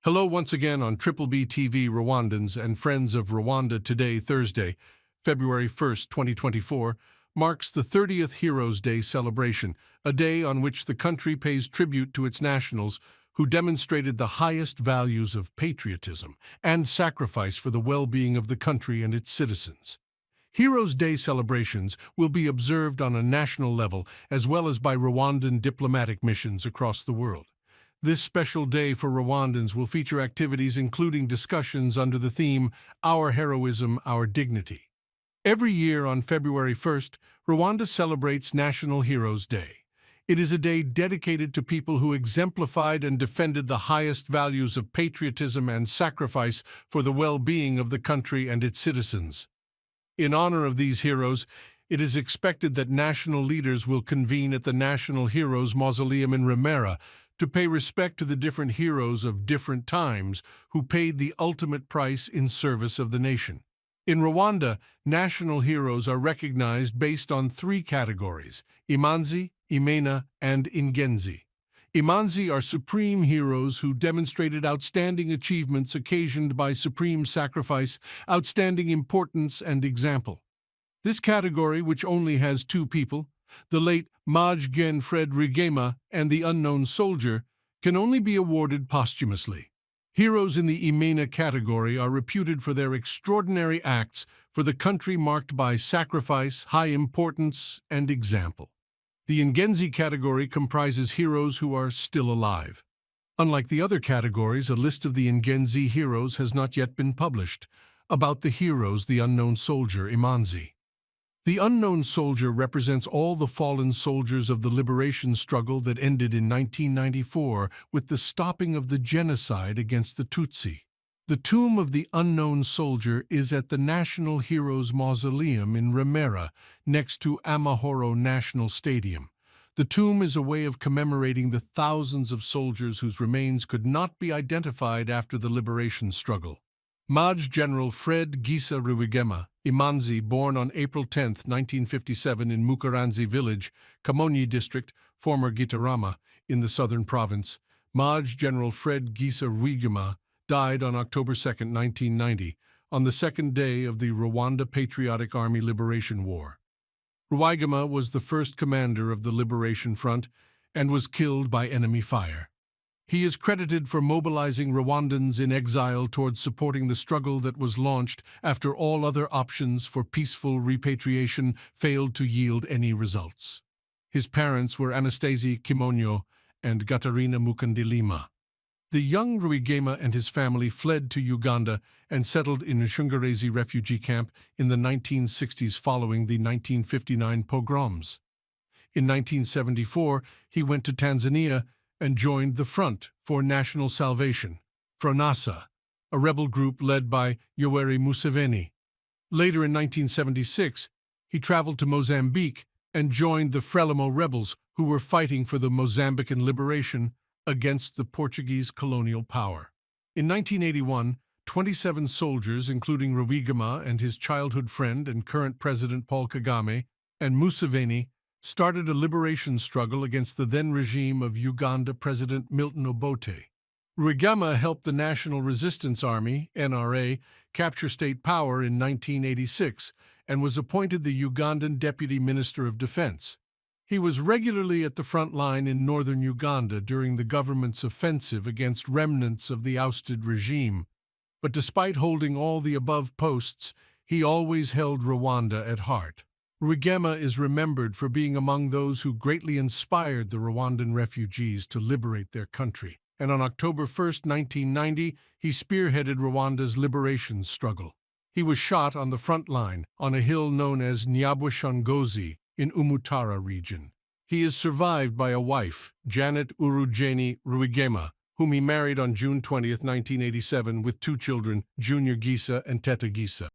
Hello once again on Triple B TV Rwandans and Friends of Rwanda. Today, Thursday, February 1st, 2024, marks the 30th Heroes Day celebration, a day on which the country pays tribute to its nationals who demonstrated the highest values of patriotism and sacrifice for the well-being of the country and its citizens. Heroes Day celebrations will be observed on a national level as well as by Rwandan diplomatic missions across the world. This special day for Rwandans will feature activities including discussions under the theme, Our Heroism, Our Dignity. Every year on February 1st, Rwanda celebrates National Heroes Day. It is a day dedicated to people who exemplified and defended the highest values of patriotism and sacrifice for the well-being of the country and its citizens. In honor of these heroes, it is expected that national leaders will convene at the National Heroes Mausoleum in Remera to pay respect to the different heroes of different times who paid the ultimate price in service of the nation. In Rwanda, national heroes are recognized based on three categories: Imanzi, Imena, and Ingenzi. Imanzi are supreme heroes who demonstrated outstanding achievements occasioned by supreme sacrifice, outstanding importance, and example. This category, which only has two people, the late Maj Gen Fred RWIGEMA and the Unknown Soldier, can only be awarded posthumously. Heroes in the Imena category are reputed for their extraordinary acts for the country marked by sacrifice, high importance, and example. The Ingenzi category comprises heroes who are still alive. Unlike the other categories, a list of the Ingenzi heroes has not yet been published. About the heroes, the Unknown Soldier, Imanzi. The Unknown Soldier represents all the fallen soldiers of the liberation struggle that ended in 1994 with the stopping of the genocide against the Tutsi. The tomb of the Unknown Soldier is at the National Heroes Mausoleum in Remera, next to Amahoro National Stadium. The tomb is a way of commemorating the thousands of soldiers whose remains could not be identified after the liberation struggle. Maj General Fred GISA RWIGEMA, Imanzi, born on April 10, 1957 in Mukaranzi village, Kamonyi district, former Gitarama, in the southern province. Maj General Fred GISA RWIGEMA died on October 2, 1990, on the second day of the Rwanda Patriotic Army Liberation War. RWIGEMA was the first commander of the Liberation Front and was killed by enemy fire. He is credited for mobilizing Rwandans in exile towards supporting the struggle that was launched after all other options for peaceful repatriation failed to yield any results. His parents were Anastasi Kimonyo and Gatarina Mukandilima. The young RWIGEMA and his family fled to Uganda and settled in a Shungarezi refugee camp in the 1960s following the 1959 pogroms. In 1974, he went to Tanzania and joined the Front for National Salvation, FRONASA, a rebel group led by Yoweri Museveni. Later in 1976, he traveled to Mozambique and joined the Frelimo rebels who were fighting for the Mozambican liberation against the Portuguese colonial power. In 1981, 27 soldiers, including RWIGEMA and his childhood friend and current President Paul Kagame, and Museveni, started a liberation struggle against the then regime of Uganda President Milton Obote. RWIGEMA helped the National Resistance Army, NRA, capture state power in 1986 and was appointed the Ugandan Deputy Minister of Defense. He was regularly at the front line in northern Uganda during the government's offensive against remnants of the ousted regime. But despite holding all the above posts, he always held Rwanda at heart. RWIGEMA is remembered for being among those who greatly inspired the Rwandan refugees to liberate their country, and on October 1, 1990, he spearheaded Rwanda's liberation struggle. He was shot on the front line on a hill known as Nyabweshongozi in MUTARA region. He is survived by a wife, Janet Urujeni RWIGEMA, whom he married on June 20, 1987, with two children, Junior GISA and Teta GISA.